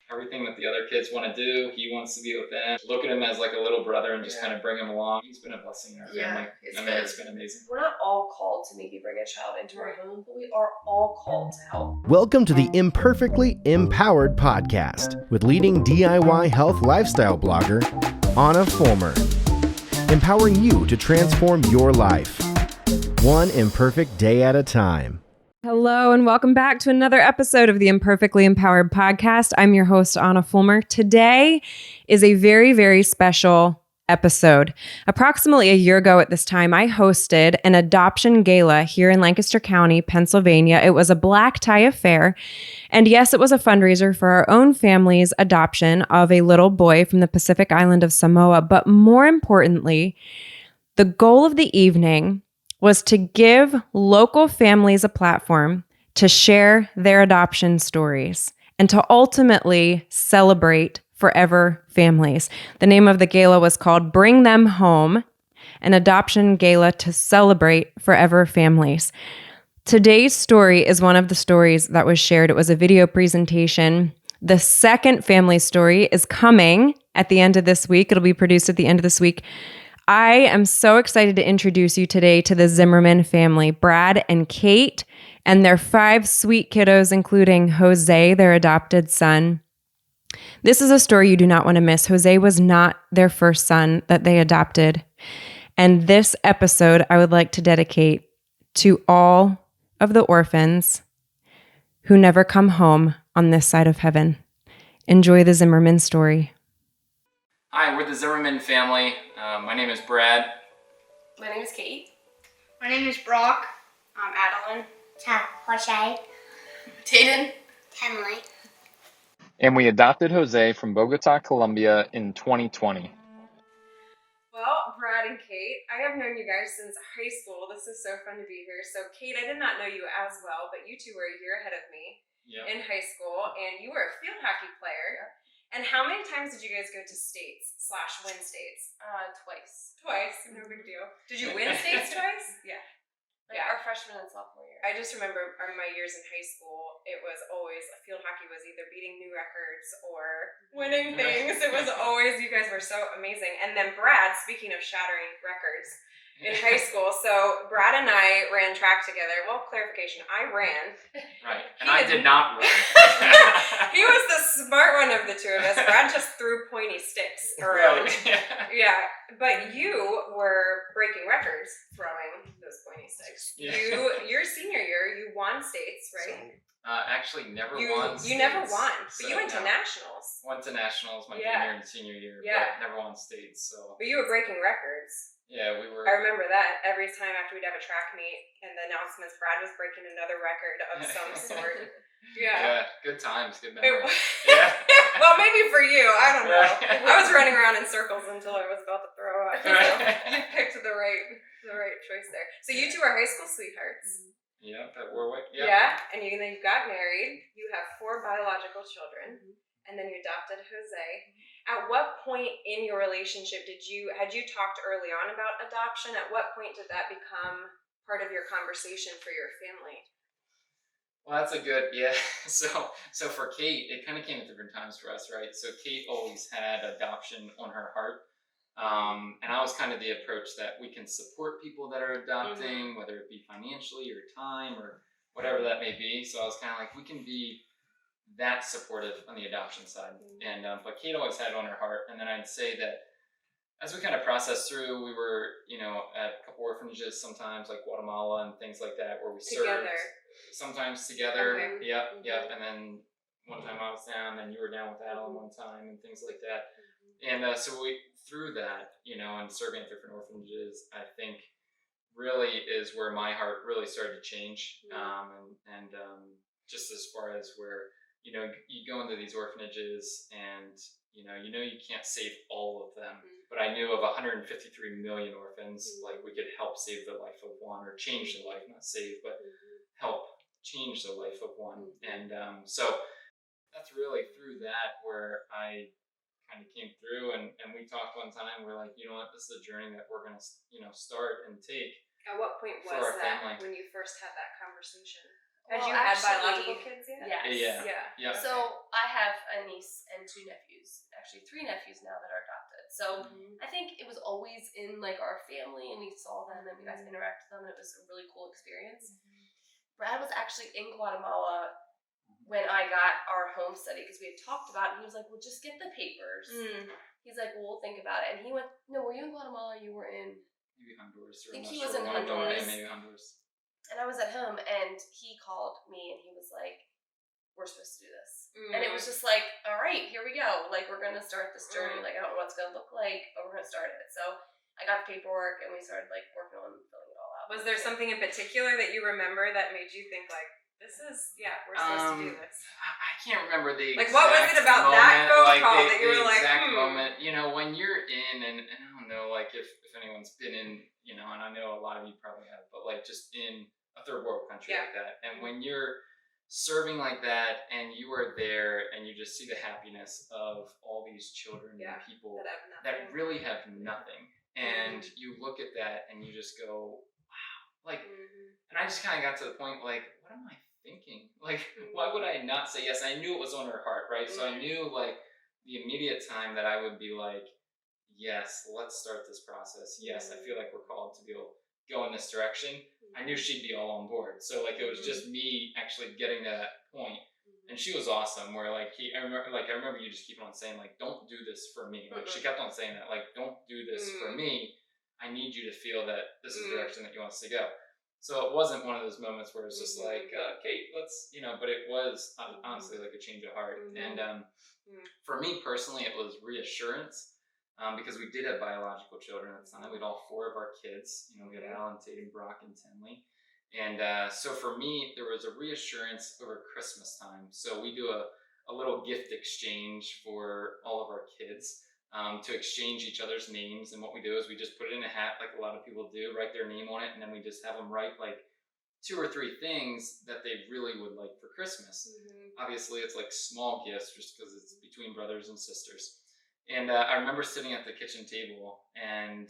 everything that the other kids want to do, he wants to be with them. Look at him as like a little brother and just kind of bring him along. He's been a blessing in our family. It's been amazing. We're not all called to maybe bring a child into our home, but we are all called to help. Welcome to the Imperfectly Empowered podcast with leading DIY health lifestyle blogger, Anna Fulmer. Empowering you to transform your life, one imperfect day at a time. Hello and welcome back to another episode of the Imperfectly Empowered podcast. I'm your host, Anna Fulmer. Today is a very, very special episode. Approximately a year ago at this time, I hosted an adoption gala here in Lancaster County, Pennsylvania. It was a black tie affair. And yes, it was a fundraiser for our own family's adoption of a little boy from the Pacific island of Samoa. But more importantly, the goal of the evening was to give local families a platform to share their adoption stories and to ultimately celebrate forever families. The name of the gala was called Bring Them Home, an adoption gala to celebrate forever families. Today's story is one of the stories that was shared. It was a video presentation. The second family story is coming at the end of this week. It'll be produced at the end of this week. I am so excited to introduce you today to the Zimmerman family, Brad and Kate, and their 5 sweet kiddos, including Jose, their adopted son. This is a story you do not want to miss. Jose was not their first son that they adopted. And this episode I would like to dedicate to all of the orphans who never come home on this side of heaven. Enjoy the Zimmerman story. Hi, we're the Zimmerman family. My name is Brad. My name is Kate. My name is Brock. I'm Adeline. Jose. Tayden. Emily. And we adopted Jose from Bogota, Colombia in 2020. Well, Brad and Kate, I have known you guys since high school. This is so fun to be here. So, Kate, I did not know you as well, but you two were a year ahead of me in high school, and you were a field hockey player. And how many times did you guys go to states/win states? Twice, no big deal. Did you win states twice? Yeah. Our freshman and sophomore year. I just remember my years in high school, it was always, field hockey was either beating new records or winning things. It was always, you guys were so amazing. And then Brad, speaking of shattering records in high school, so Brad and I ran track together. Well, clarification, I ran. Right, and I did not run. He was the smart one of the two of us. Brad just threw pointy sticks around. Right. Yeah, but you were breaking records throwing those pointy sticks. Yeah. Your senior year, you won states, right? Actually, never won states. You never won, but So, you went to nationals. Went to nationals my junior and senior year, Yeah. but never won states. So. But you were breaking records. Yeah, we were. I remember that every time after we'd have a track meet and the announcements, Brad was breaking another record of some sort. Yeah, good times, good memories. Well, maybe for you, I don't know. I was running around in circles until I was about to throw up. So you picked the right choice there. So you two are high school sweethearts. Yeah, at Warwick. Yeah, and then you got married. You have 4 biological children, and then you adopted Jose. At what point in your relationship had you talked early on about adoption? At what point did that become part of your conversation for your family? Well, that's a good, So for Kate, it kind of came at different times for us, right? So Kate always had adoption on her heart. And I was kind of the approach that we can support people that are adopting, whether it be financially or time or whatever that may be. So I was kind of like, we can be that supportive on the adoption side. And but Kate always had it on her heart. And then I'd say that as we kind of processed through, we were, at a couple orphanages sometimes, like Guatemala and things like that, where we served. Sometimes together. Okay. Yep. And then one time I was down, and you were down with Adeline one time, and things like that. And so we through that, and serving at different orphanages, I think really is where my heart really started to change. And just as far as where you go into these orphanages, and you can't save all of them, but I knew of 153 million orphans. Like we could help save the life of one, or change the life, not save, but help change the life of one. And so that's really through that where I kind of came through, and we talked one time. We're like, you know what, this is a journey that we're gonna start and take. At what point was our that family. when you first had that conversation? Had Well, you had actually, biological kids yet? Yes. Yeah. So I have a niece and 2 nephews, actually 3 nephews now that are adopted. So I think it was always in like our family, and we saw them and we got to interact with them, and it was a really cool experience. Brad was actually in Guatemala when I got our home study because we had talked about it, and he was like, well, just get the papers. He's like, well, we'll think about it. And he went, no, were you in Guatemala? You were in... Maybe Honduras. I think he was in Honduras. Yeah, maybe Honduras. And I was at home, and he called me, and he was like, we're supposed to do this. And it was just like, all right, here we go. Like, we're going to start this journey. Like, I don't know what it's going to look like, but we're going to start it. So I got the paperwork, and we started, like, working on filling it all out. Was there something in particular that you remember that made you think, like, this is, we're supposed to do this? I can't remember the Like, exact what was it about moment, that phone like, call the, that you were the like, exact moment, when you're in, and I don't know, like, if anyone's been in, and I know a lot of you probably have, but, like, just in a third world country like that, and when you're serving like that, and you are there, and you just see the happiness of all these children and people that really have nothing, and you look at that, and you just go, wow, like, and I just kind of got to the point, like, what am I thinking? Like, why would I not say yes? I knew it was on her heart, right? So I knew, like, the immediate time that I would be like, yes, let's start this process. Yes, I feel like we're called to be able to go in this direction. I knew she'd be all on board. So, like, it was just me actually getting to that point. And she was awesome, where, like, I remember you just keep on saying, like, don't do this for me. Like, she kept on saying that, like, don't do this for me. I need you to feel that this is the direction that you want us to go. So it wasn't one of those moments where it's just like, Kate, let's, but it was honestly like a change of heart. And for me personally, it was reassurance. Because we did have biological children at the time. We had all 4 of our kids. We had Alan, Tatum, Brock, and Tenley. And so for me, there was a reassurance over Christmas time. So we do a little gift exchange for all of our kids to exchange each other's names. And what we do is we just put it in a hat like a lot of people do, write their name on it, and then we just have them write like 2 or 3 things that they really would like for Christmas. Obviously, it's like small gifts just because it's between brothers and sisters. And I remember sitting at the kitchen table, and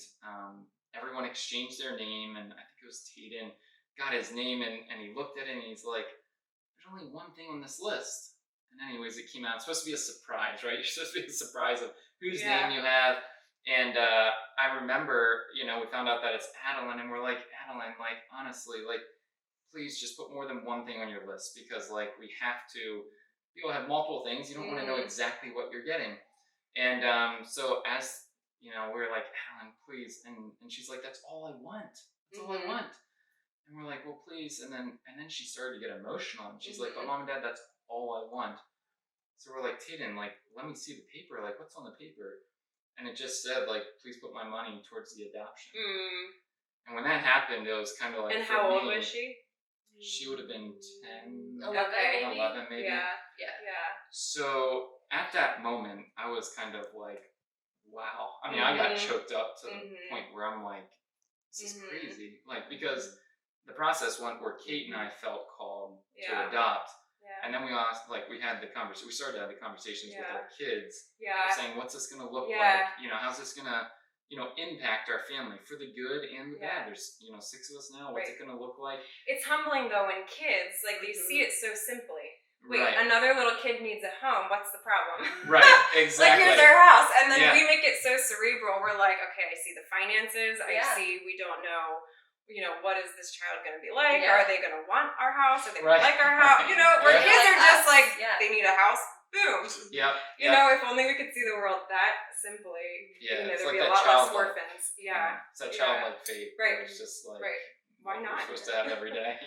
everyone exchanged their name, and I think it was Tatum got his name, and he looked at it, and he's like, there's only one thing on this list. And anyways, it came out. It's supposed to be a surprise, right? You're supposed to be a surprise of whose name you have. And I remember, we found out that it's Adeline, and we're like, Adeline, like, honestly, like, please just put more than one thing on your list, because, like, we have to, people have multiple things. You don't want to know exactly what you're getting. And so as, we're like, Alan, please. And she's like, that's all I want. That's all I want. And we're like, well, please. And then she started to get emotional. And she's like, but Mom and Dad, that's all I want. So we're like, Tatum, like, let me see the paper. Like, what's on the paper? And it just said, like, please put my money towards the adoption. And when that happened, it was kind of like, and how old was she? She would have been 10, 11 maybe. Yeah. So at that moment, I was kind of like, wow. I mean, I got choked up to the point where I'm like, this is crazy. Like, because the process went where Kate and I felt called to adopt. And then we had the conversation. We started to have the conversations with our kids. Saying, what's this going to look like? How's this going to, impact our family for the good and the bad? There's, 6 of us now. What's it going to look like? It's humbling, though, when kids, like, they see it so simply. Wait, another little kid needs a home. What's the problem? Right, exactly. Like, here's our house. And then we make it so cerebral. We're like, okay, I see the finances. I see we don't know, what is this child going to be like? Are they going to want our house? Are they going to like our house? Where kids are just like, they need a house. Boom. If only we could see the world that simply. There'd be a lot less orphans. It's that childlike faith. Right. It's just like, why not? We're supposed to have every day.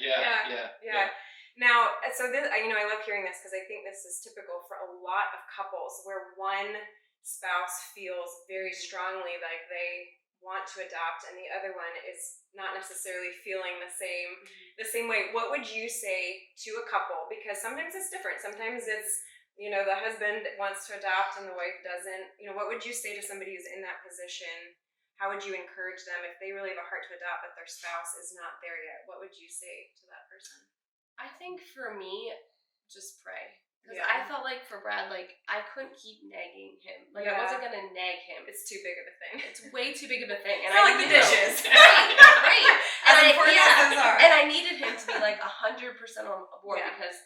Now, so this, I love hearing this because I think this is typical for a lot of couples where one spouse feels very strongly like they want to adopt and the other one is not necessarily feeling the same way. What would you say to a couple? Because sometimes it's different. Sometimes it's, the husband wants to adopt and the wife doesn't. What would you say to somebody who's in that position? How would you encourage them if they really have a heart to adopt but their spouse is not there yet? What would you say to that person? I think for me, just pray. Because I felt like for Brad, like, I couldn't keep nagging him. Like, I wasn't going to nag him. It's too big of a thing. It's way too big of a thing. And It's not like the dishes. Right. As important as those are. And I needed him to be like 100% on board because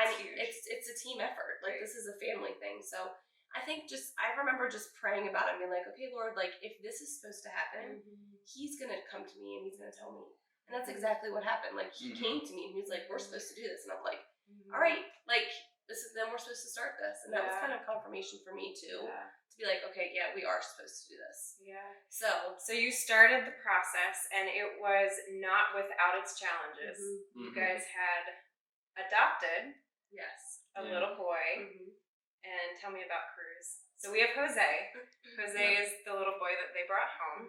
it's a team effort. Like, this is a family thing. So I think I remember just praying about it and being like, okay, Lord, like, if this is supposed to happen, he's going to come to me and he's going to tell me. And that's exactly what happened. Like, he came to me and he was like, we're supposed to do this. And I'm like, all right, like, then we're supposed to start this. And that was kind of confirmation for me too, to be like, okay, yeah, we are supposed to do this. Yeah. So you started the process, and it was not without its challenges. You guys had adopted a little boy, and tell me about Cruz. So we have Jose. Jose is the little boy that they brought home,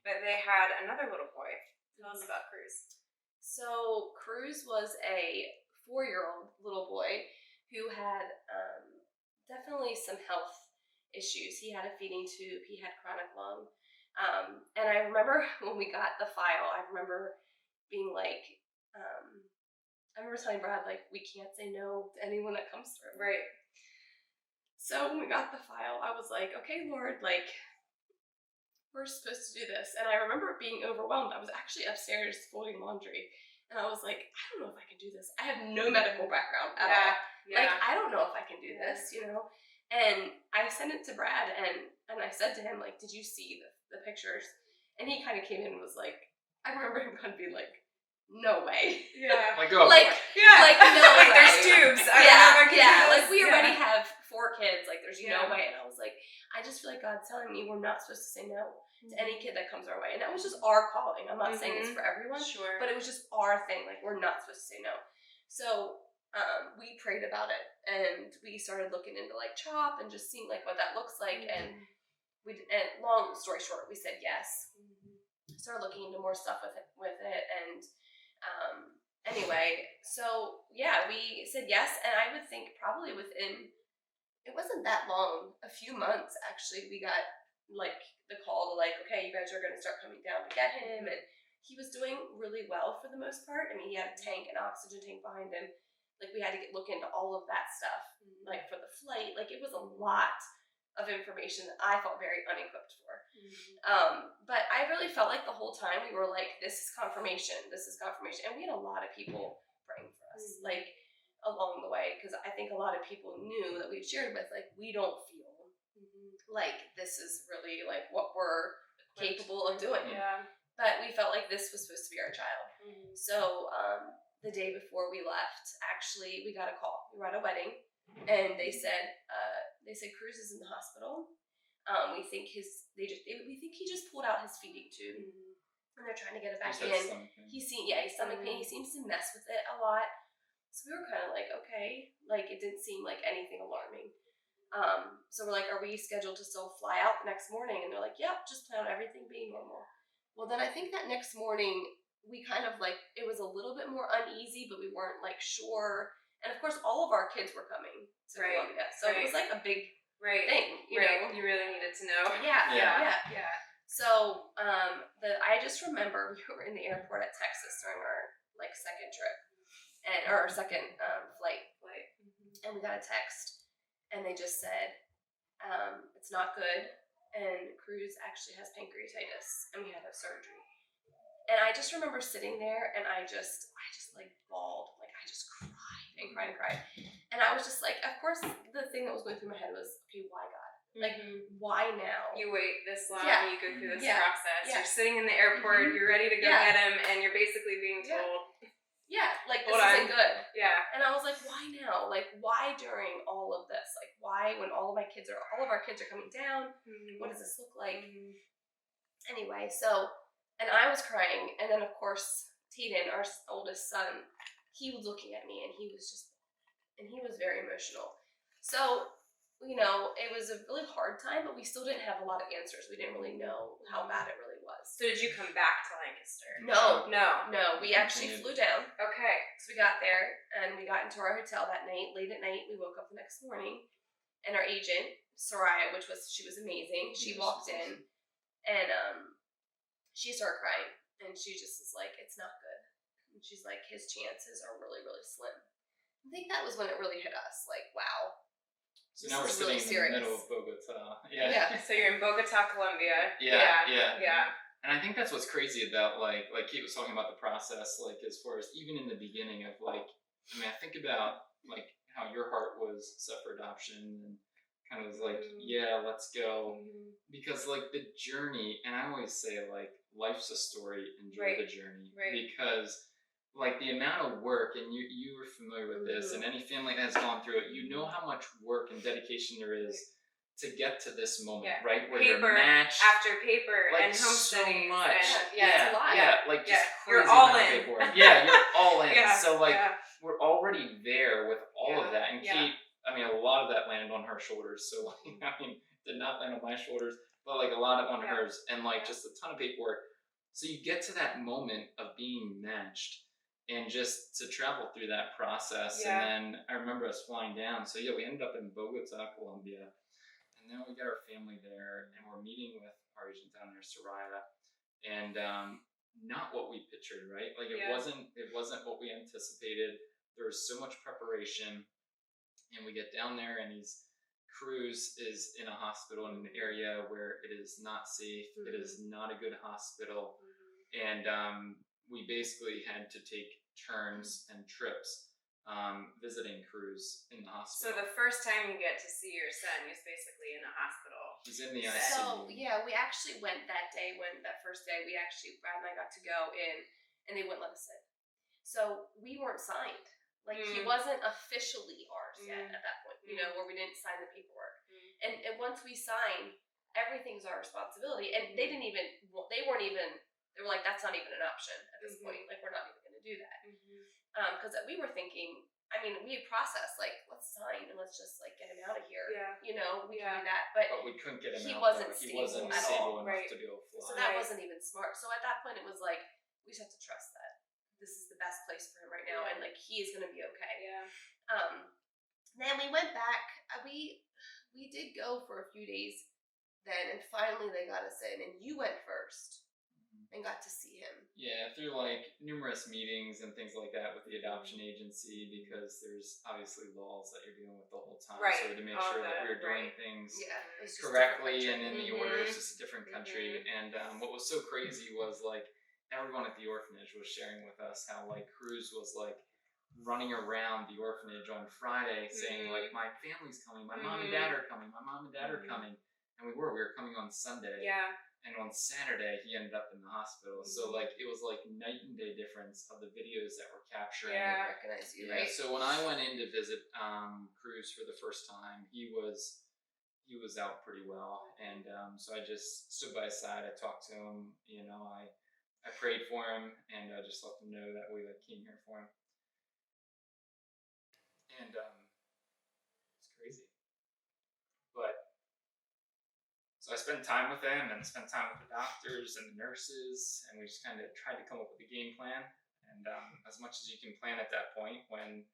but they had another little boy. Tell us about Cruz. So Cruz was a 4-year-old little boy who had definitely some health issues. He had a feeding tube. He had chronic lung. And I remember when we got the file, I remember being like, I remember telling Brad, like, we can't say no to anyone that comes through. Right. So when we got the file, I was like, okay, Lord, like, we're supposed to do this. And I remember being overwhelmed. I was actually upstairs folding laundry. And I was like, I don't know if I can do this. I have no medical background at all. Yeah. Like, I don't know if I can do this, you know? And I sent it to Brad, and I said to him, like, did you see the pictures? And he kind of came in and was like, I remember him kind of being like, no way. Yeah. Like, go. Like, like, no way. There's tubes. I Like, we already have 4 kids. Like, there's no way. And I was like, I just feel like God's telling me we're not supposed to say no to any kid that comes our way. And that was just our calling. I'm not saying it's for everyone. Sure. But it was just our thing. Like, we're not supposed to say no. So we prayed about it, and we started looking into, like, CHOP and just seeing, like, what that looks like. And long story short, we said yes. Started looking into more stuff with it. And anyway, so, yeah, we said yes. And I would think probably within, it wasn't that long, a few months, actually, we got, like, the call to, like, okay, you guys are going to start coming down to get him. And he was doing really well for the most part. I mean, he had a tank, an oxygen tank behind him. Like, we had to look into all of that stuff, like, for the flight. Like, it was a lot of information that I felt very unequipped for. But I really felt like the whole time we were like, this is confirmation. And we had a lot of people praying for us, like, along the way. Because I think a lot of people knew that we've shared with, like, we don't feel like this is really, like, what we're capable of doing. Yeah. But we felt like this was supposed to be our child. So the day before we left, actually, we got a call. We were at a wedding, and they said Cruz is in the hospital. We think he just pulled out his feeding tube, and they're trying to get it back in. He's stomach pain. He seems to mess with it a lot. So we were kind of like, okay, like, it didn't seem like anything alarming. So we're like, are we scheduled to still fly out the next morning? And they're like, yep, just plan on everything being normal. Well, then I think that next morning, we kind of, like, it was a little bit more uneasy, but we weren't, like, sure. And of course, all of our kids were coming to Colombia. So it was like a big thing, you know? You really needed to know. Yeah. So I just remember we were in the airport at Texas during our, like, second trip, or our second flight. And we got a text, and they just said, it's not good, and Cruz actually has pancreatitis, and we had to have surgery. And I just remember sitting there, and I just like bawled, like, I just cried and cried. And I was just like, of course, the thing that was going through my head was, okay, why God? Like, why now? You wait this long, you go through this process. Yeah. You're sitting in the airport, you're ready to go get him, and you're basically being told, like, this isn't good. Yeah. And I was like, why now? Like, why during all of this? Like, why when all of our kids are coming down? What does this look like? Anyway, so, and I was crying, and then of course, Tayden, our oldest son, he was looking at me, and he was very emotional. So, you know, it was a really hard time, but we still didn't have a lot of answers. We didn't really know how bad it really was. So did you come back to Lancaster? No. We actually flew down. Okay. So we got there, and we got into our hotel that night. Late at night, we woke up the next morning, and our agent, Soraya, she was amazing. She walked in, and she started crying, and she just was like, it's not good. And she's like, his chances are really, really slim. I think that was when it really hit us. Like, wow. So now we're This is really sitting in the serious. middle of Bogota. Yeah. So you're in Bogota, Colombia. Yeah. And I think that's what's crazy about like Kate was talking about the process, like as far as even in the beginning of like, I mean, I think about like how your heart was set for adoption and kind of was like, yeah, let's go. Because like the journey, and I always say like life's a story, enjoy the journey. Because like the amount of work, and you were familiar with this, and any family that has gone through it, you know how much work and dedication there is to get to this moment, right? Where paper you're matched after paper like and home so studies. much. It's a lot. Like just crazy You're all amount of in. paperwork. Yeah, you're all in. So like yeah. we're already there with all of that. And Yeah. Kate, I mean, a lot of that landed on her shoulders. So like, I mean, did not land on my shoulders, but like a lot of on hers, and like just a ton of paperwork. So you get to that moment of being matched. And just to travel through that process. And then I remember us flying down. So yeah, we ended up in Bogota, Colombia. And then we got our family there, and we're meeting with our agent down there, Soraya. And not what we pictured, right? Like it wasn't what we anticipated. There was so much preparation. And we get down there, and Cruz is in a hospital in an area where it is not safe. It is not a good hospital. And we basically had to take turns and trips visiting Cruz in the hospital. So the first time you get to see your son, he's basically in a hospital. He's in the ICU. So yeah, we actually went that day that first day. Brad and I got to go in, and they wouldn't let us in. So we weren't signed. Like he wasn't officially ours yet at that point. You know, where we didn't sign the paperwork. And once we signed, everything's our responsibility. And they weren't even. They were like, that's not even an option at this point. Like, we're not even going to do that. Because we were thinking, I mean, we had processed, like, let's sign and let's just, like, get him out of here. Yeah. You know, we can do that. But we couldn't get him out. He wasn't stable enough to be able to fly. So that wasn't even smart. So at that point, it was like, we just have to trust that this is the best place for him right now. And, like, he is going to be okay. Yeah. Then we went back. We did go for a few days then. And finally, they got us in. And you went first. And got to see him. Yeah, through like numerous meetings and things like that with the adoption agency, because there's obviously laws that you're dealing with the whole time. Right. So to make sure that we're doing things correctly and in the order, it's just a different country. And what was so crazy was like everyone at the orphanage was sharing with us how like Cruz was like running around the orphanage on Friday saying like, my family's coming, my mom and dad are coming, my mom and dad are coming. And we were coming on Sunday. Yeah. And on Saturday, he ended up in the hospital. So, like, it was like night and day difference of the videos that we're capturing. Yeah, I recognize you, right? So when I went in to visit Cruz for the first time, he was out pretty well, and so I just stood by his side. I talked to him. You know, I prayed for him, and I just let him know that we came here for him. And it's crazy, but. So I spent time with them and spent time with the doctors and the nurses, and we just kind of tried to come up with a game plan. And as much as you can plan at that point when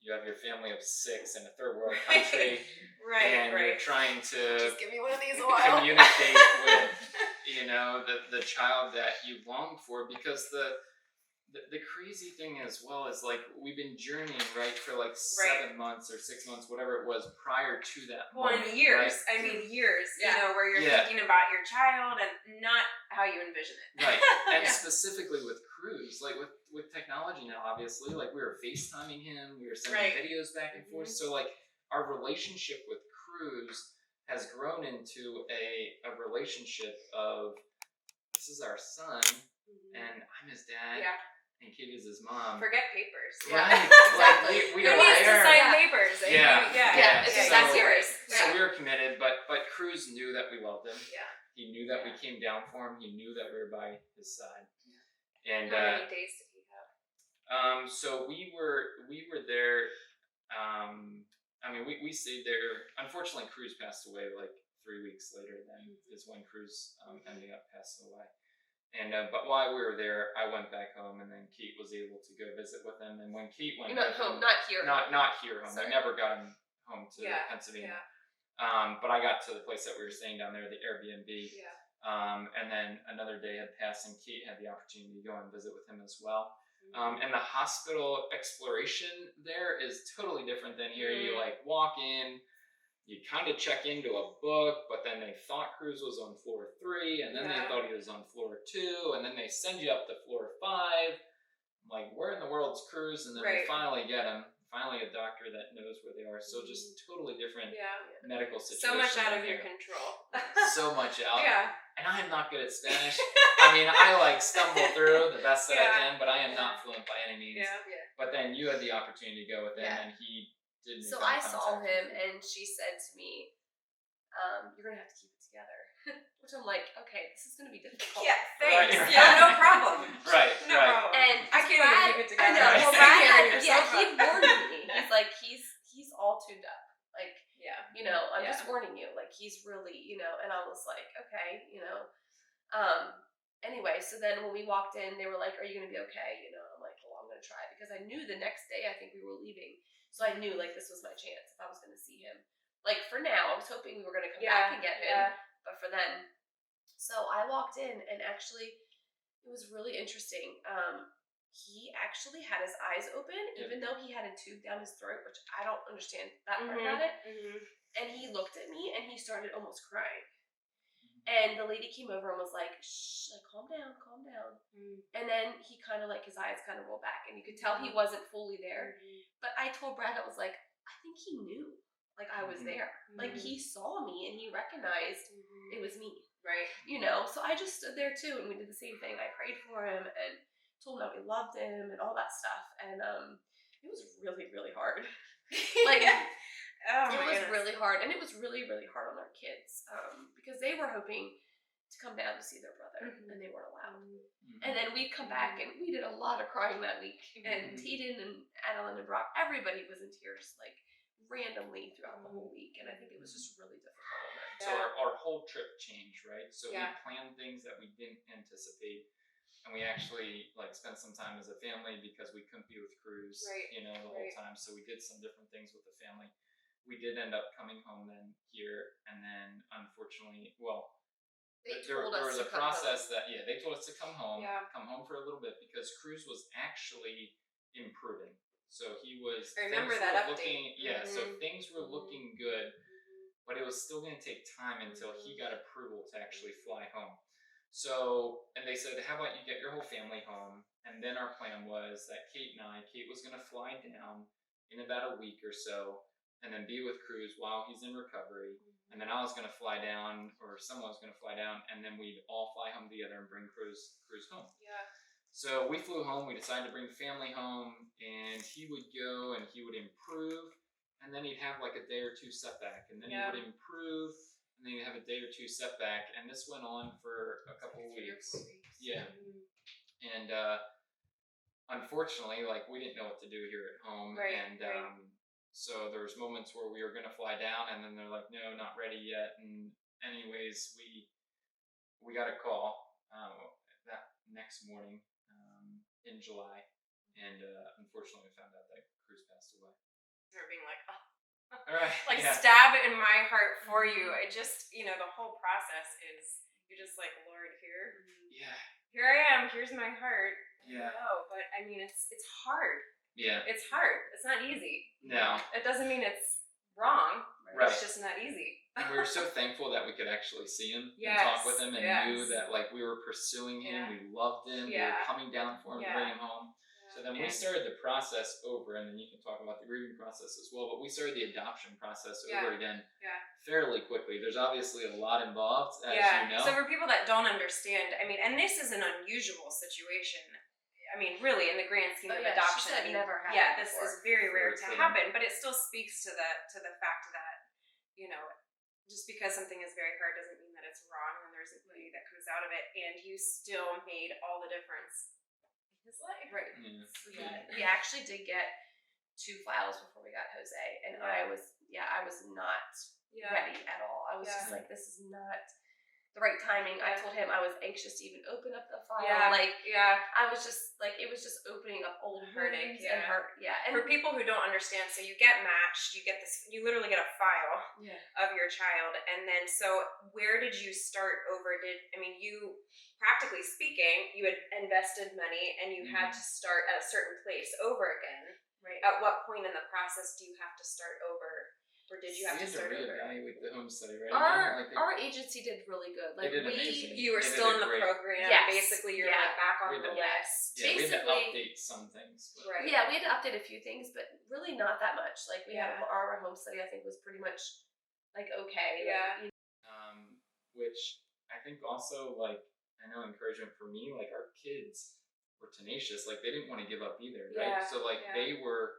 you have your family of 6 in a third world country, and you're trying to just give me one of these a while. Communicate with, you know, the child that you long for, because the crazy thing as well is like we've been journeying for like 7 months or 6 months, whatever it was, prior to that. Well, in years, right? I mean years. You know, where you're thinking about your child and not how you envision it. Right, and specifically with Cruz, like with technology now, obviously, like we were FaceTiming him, we were sending videos back and forth. So like our relationship with Cruz has grown into a relationship of this is our son, and I'm his dad. Yeah. And Kate is his mom. Forget papers. Right. Exactly. we Who are needs to there. sign papers? Yeah. It's that serious. So we were committed, but Cruz knew that we loved him. Yeah. He knew that we came down for him. He knew that we were by his side. Yeah. And how many days did he have? So we were there. I mean, we stayed there. Unfortunately, Cruz passed away like 3 weeks later. Then is when Cruz ended up passing away. And but while we were there, I went back home, and then Kate was able to go visit with him. And when Kate went not home, not here home. Sorry. I never got him home to Pennsylvania. But I got to the place that we were staying down there, the Airbnb. And then another day had passed, and Kate had the opportunity to go and visit with him as well. And the hospital exploration there is totally different than here. You like walk in, you kind of check into a book, but then they thought Cruz was on floor 3, and then they thought he was on floor 2, and then they send you up to floor 5. I'm like, where in the world's Cruz? And then we finally get him. Finally, a doctor that knows where they are. So just totally different medical situation. So much out of your control. So much out. Yeah. And I am not good at Spanish. I mean, I like stumble through the best that I can, but I am not fluent by any means. Yeah. But then you had the opportunity to go with him, and he did. So I saw him, and she said to me, "You're gonna have to keep it together." Which I'm like, okay, this is gonna be difficult. Yeah, thanks. Right. Yeah, no problem. Right. No problem. And I can't even keep it together. I know. Right. Well, Brad, he warned me. He's like, he's all tuned up. Like, I'm just warning you. Like, he's really, And I was like, okay, Anyway, so then when we walked in, they were like, "Are you gonna be okay?" I'm like, "Well, I'm gonna try," because I knew the next day I think we were leaving, so I knew like this was my chance if I was gonna see him. Like for now, I was hoping we were gonna come back and get him, but for then, so I walked in and actually, it was really interesting. He actually had his eyes open, even though he had a tube down his throat, which I don't understand that part about it. And he looked at me and he started almost crying. And the lady came over and was like, "Shh, like calm down, calm down." And then he kind of like his eyes kind of rolled back, and you could tell he wasn't fully there. But I told Brad, I was like, I think he knew, like I was there, like he saw me and he recognized it was me, right? So I just stood there too, and we did the same thing. I prayed for him and told him that we loved him and all that stuff, and it was really, really hard. Like. It was really hard, and it was really, really hard on our kids because they were hoping to come down to see their brother, and they weren't allowed. And then we'd come back, and we did a lot of crying that week. And Teden and Adeline and Brock, everybody was in tears, like randomly throughout the whole week, and I think it was just really difficult. So our whole trip changed, right? So we planned things that we didn't anticipate. And we actually spent some time as a family because we couldn't be with Cruz, the whole time. So we did some different things with the family. We did end up coming home then here, and then unfortunately, there was a process that they told us to come home for a little bit because Cruz was actually improving. So he was. I remember that update. So things were looking good, but it was still going to take time until he got approval to actually fly home. So, and they said, "How about you get your whole family home?" And then our plan was that Kate was going to fly down in about a week or so, and then be with Cruz while he's in recovery. And then I was going to fly down, or someone was going to fly down, and then we'd all fly home together and bring Cruz home. Yeah. So we flew home. We decided to bring the family home, and he would go and he would improve, and then he'd have like a day or two setback, and then he would improve, and then he'd have a day or two setback, and this went on for a couple of weeks. Yeah. And unfortunately, we didn't know what to do here at home, so there was moments where we were going to fly down, and then they're like, "No, not ready yet." And anyways, we got a call that next morning in July, and unfortunately we found out that Cruz passed away. They're being like, "Oh." Right. Stab in my heart for you. It just, the whole process is, you're just like, "Lord, here I am, here's my heart." Yeah. No, but I mean, it's hard. Yeah. It's hard. It's not easy. No. It doesn't mean it's wrong. Right. It's just not easy. And we were so thankful that we could actually see him and talk with him, and knew that we were pursuing him. We loved him. We were coming down for him, to bring him home. So then we started the process over, and then you can talk about the grieving process as well, but we started the adoption process over again fairly quickly. There's obviously a lot involved, as you know. So for people that don't understand, I mean, and this is an unusual situation. I mean, really, in the grand scheme of adoption, never happened this is very rare to happen, but it still speaks to the fact that, just because something is very hard doesn't mean that it's wrong, and there's a beauty that comes out of it, and you still made all the difference in his life. Right. We actually did get 2 files before we got Jose, and I was not ready at all. I was just like, this is not the right timing. I told him I was anxious to even open up the file. Yeah. I was just like, it was just opening up old Heartache, wounds and hurt. Yeah. And For people who don't understand, so you get matched, you literally get a file of your child, and then so where did you start over? You, practically speaking, you had invested money and you had to start at a certain place over again. Right. At what point in the process do you have to start over? Or did you have to start over? reevaluate the home study, right? Our agency did really good. Like they did amazing. You were They still in did the great. program. Yes. Basically, you're like back on the list. Yeah, we had to Basically- update some things. But. Right. Yeah, we had to update a few things, but really not that much. Like we had Yeah. our home study, I think, was pretty much like okay. Yeah. Which I think also, like, I know encouragement for me, like our kids were tenacious. Like they didn't want to give up either, right? Yeah, So like yeah. they were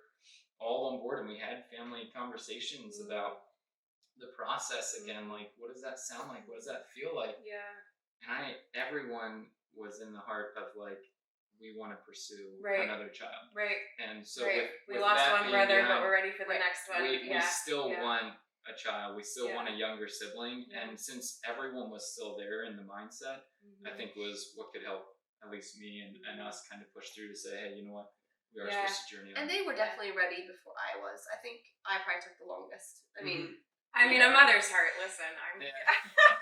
all on board, and we had family conversations about the process again. Like, what does that sound like? What does that feel like? Yeah. And everyone was in the heart of like, we want to pursue Right. another child. Right. And so Right. with We lost that one being brother, behind, but we're ready for the next one. we still Yeah. want a child. We still Yeah. want a younger sibling. Yeah. And since everyone was still there in the mindset, I think was what could help at least me and us kind of push through to say, hey, you know what? We are Yeah. supposed to journey on. And they were definitely ready before I was. I think I probably took the longest. I mean, a mother's heart. Listen, it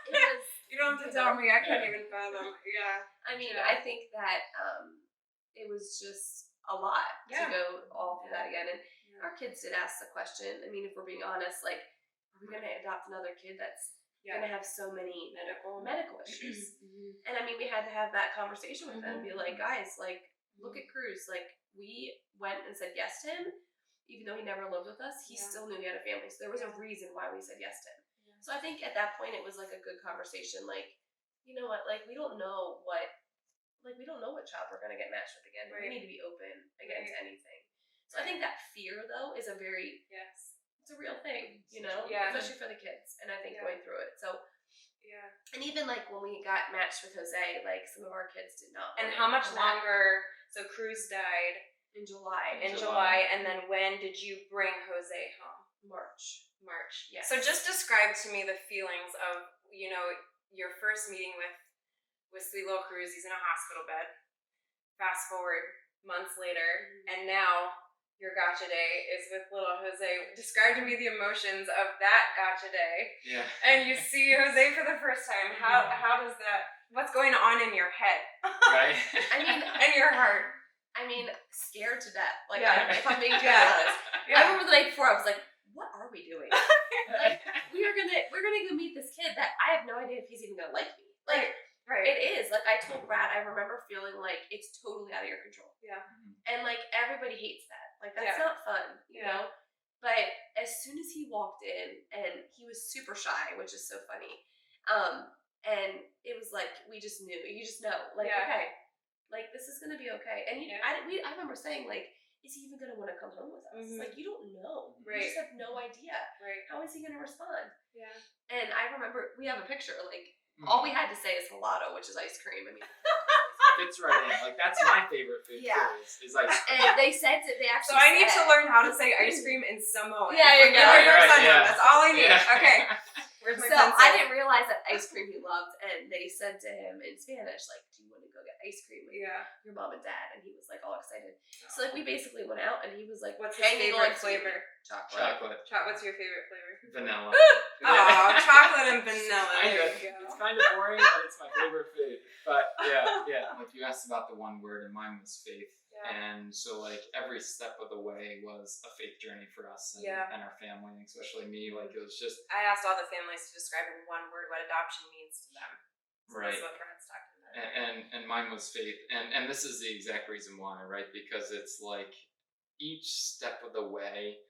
was. You don't have to tell me. I can't even fathom. Yeah. I mean, Yeah. I think that it was just a lot Yeah. to go all through that again. And Yeah. our kids did ask the question. I mean, if we're being honest, like, are we going to adopt another kid that's going to have so many medical issues? And I mean, we had to have that conversation with them, be like, guys, like, look at Cruz. Like, we went and said yes to him, even though he never lived with us. He still knew he had a family, so there was a reason why we said yes to him. So I think at that point it was like a good conversation. Like, you know what? Like, we don't know what child we're gonna get matched with again. Right. We need to be open again to Right. anything. So I think that fear though is it's a real thing, you know, Yeah. especially for the kids. And I think going through it. So. Yeah. And even like when we got matched with Jose, like some of our kids did not. And want how to much come back. longer? So Cruz died In July. in July, and then when did you bring Jose home? March. Yes. So just describe to me the feelings of, your first meeting with sweet little Cruz. He's in a hospital bed. Fast forward months later, and now your gotcha day is with little Jose. Describe to me the emotions of that gotcha day. Yeah. And you see Jose for the first time. How does that? What's going on in your head? Right. I mean, and your heart. I mean, scared to death. Like, Yeah. if I'm being totally Yeah. honest. I remember the night before, I was like, what are we doing? Like, we're gonna go meet this kid that I have no idea if he's even gonna like me. Like, Right. it is. Like, I told Brad, I remember feeling like it's totally out of your control. Yeah. And, like, everybody hates that. Like, that's Yeah. not fun, you know? But as soon as he walked in, and he was super shy, which is so funny, and it was like, we just knew. You just know. Like, okay, like, this is gonna be okay. And I remember saying, like, is he even gonna want to come home with us? Like, you don't know. Right. You just have no idea. Right. How is he gonna respond? Yeah. And I remember, we have a picture, like, all we had to say is gelato, which is ice cream. I mean, Fits right in. Like, that's my favorite food. Yeah. Too, is ice cream. and they said they So actually. I need to said- learn how to say ice cream in Samoan. Yeah, you From go. every Right, person. yeah. That's all I need. Yeah. Okay. Where's my So pencil? I didn't realize that ice cream he loved, and they said to him in Spanish, like, "Do you want to go get ice cream with your mom and dad?" And he was like all excited. So like we basically went out, and he was like, What's his hanging favorite on to flavor? Chocolate. Chocolate. What's your favorite flavor? Vanilla. Oh, chocolate and vanilla. I know. There you go. It's kind of boring, but it's my favorite food. But yeah. Like you asked about the one word, and mine was faith. Yeah. And so like every step of the way was a faith journey for us and our family, and especially me. Like it was just I asked all the families to describe in one word what adoption means to them. So right. That's what Brad's talking about. And mine was faith. And this is the exact reason why, right? Because it's like each step of the way,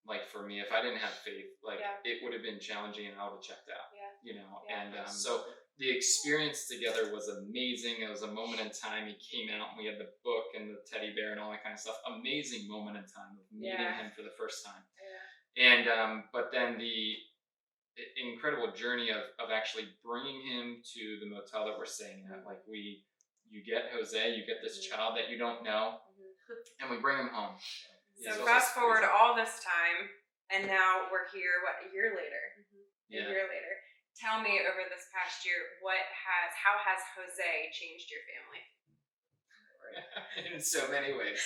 like for me, if I didn't have faith, like it would have been challenging and I would have checked out. Yeah. You know? Yeah. And so the experience together was amazing. It was a moment in time. He came out and we had the book and the teddy bear and all that kind of stuff. Amazing moment in time of meeting him for the first time. Yeah. And but then the incredible journey of actually bringing him to the motel that we're staying at. Like you get Jose, you get this child that you don't know, and we bring him home. So fast forward all this time, and now we're here. What, a year later? Yeah. A year later. tell me over this past year, how has Jose changed your family? In so many ways.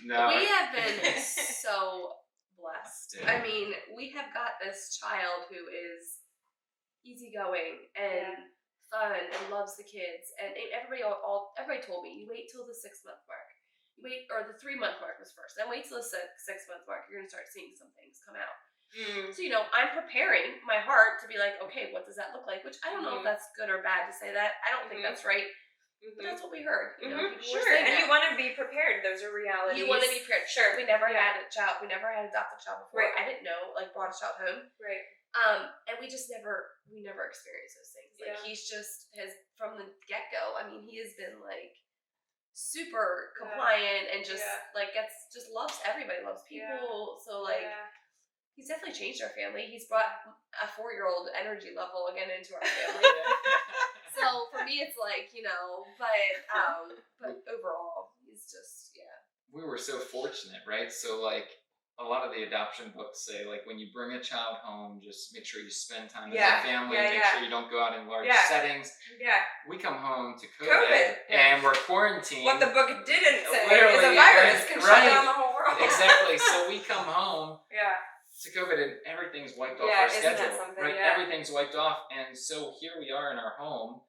No. We have been so blessed. Yeah. I mean, we have got this child who is easygoing and fun and loves the kids. And everybody told me, you wait till the 6-month mark. Or the 3-month mark was first. Then wait till the 6-month mark. You're going to start seeing some things come out. So, I'm preparing my heart to be like, okay, what does that look like? Which I don't know if that's good or bad to say that. I don't think that's right. But that's what we heard. People were saying And that. you want to be prepared. Those are realities. You want to be prepared. Sure. We never had a child. We never had an adopted child before. Right. I didn't know, brought a child home. Right. And we just never experienced those things. He's just from the get-go. I mean, he has been super compliant and just loves everybody, loves people. So he's definitely changed our family. He's brought a 4-year-old energy level again into our family. So for me, it's but overall, he's just We were so fortunate, right? So a lot of the adoption books say when you bring a child home, just make sure you spend time as a family. Make sure you don't go out in large settings. Yeah. We come home to COVID. And we're quarantined. What the book didn't say Literally, is a virus can shut down the whole world. Exactly. So we come home. Yeah. To COVID and everything's wiped off Yeah, our isn't schedule, that something? right? Yeah. Everything's wiped off, and so here we are in our home,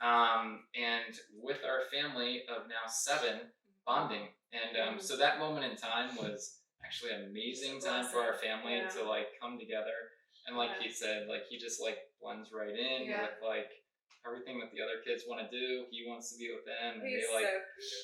and with our family of now 7 bonding, and so that moment in time was actually an amazing time for our family to come together, and Kate said, he just blends right in with everything that the other kids want to do. He wants to be with them, and He's they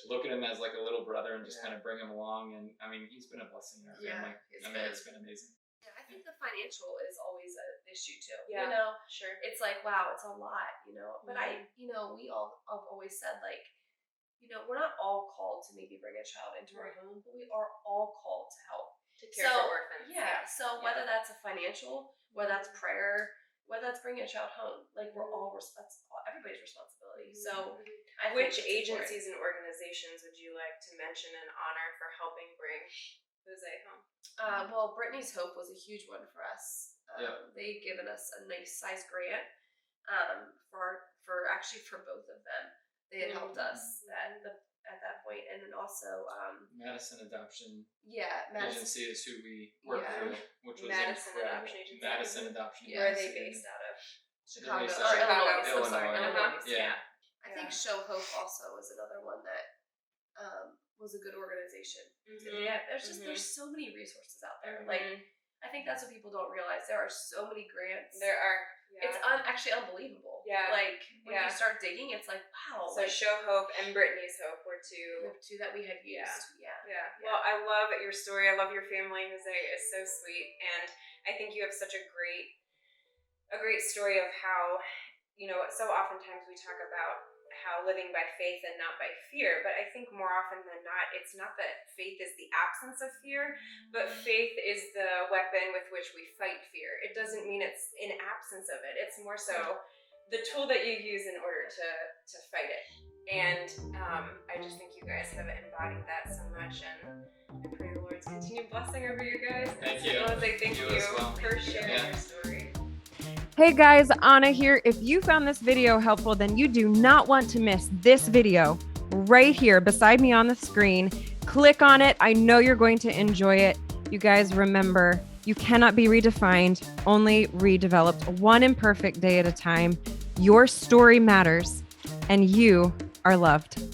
look at him as a little brother and just kind of bring him along, and I mean he's been a blessing in our family. It's been amazing. I think the financial is always an issue too. Yeah. Sure. It's wow, it's a lot, But we all have always said we're not all called to maybe bring a child into our home, but we are all called to help. To care for orphans. Yeah. So whether that's a financial, whether that's prayer, whether that's bringing a child home, we're all that's everybody's responsibility. So which agencies and organizations would you like to mention and honor for helping bring Jose home? Well, Brittany's Hope was a huge one for us. They'd given us a nice size grant for both of them. They had helped us at that point, and then also Madison Adoption Madison Agency is who we work through, which was Madison incredible. Adoption Agency. Madison Adoption Yeah. Where are Agency. they based out of? Chicago based or out of Illinois. Illinois. So sorry, Illinois. Yeah. I think Show Hope also was another one that was a good organization. There's so many resources out there. I think that's what people don't realize. There are so many grants. There are. Yeah. It's actually unbelievable. Yeah. When you start digging, it's wow. So Show Hope and Brittany's Hope were two that we had used. Yeah. Well, I love your story. I love your family. Jose is so sweet, and I think you have such a great story of how, so oftentimes we talk about how living by faith and not by fear, but I think more often than not, it's not that faith is the absence of fear, but faith is the weapon with which we fight fear. It doesn't mean it's an absence of it. It's more so the tool that you use in order to fight it. And I just think you guys have embodied that so much, and I pray the Lord's continued blessing over you guys. Thank you. I want to say thank you as well. for sharing your story. Hey guys, Anna here. If you found this video helpful, then you do not want to miss this video right here beside me on the screen. Click on it. I know you're going to enjoy it. You guys remember, you cannot be redefined, only redeveloped, one imperfect day at a time. Your story matters, and you are loved.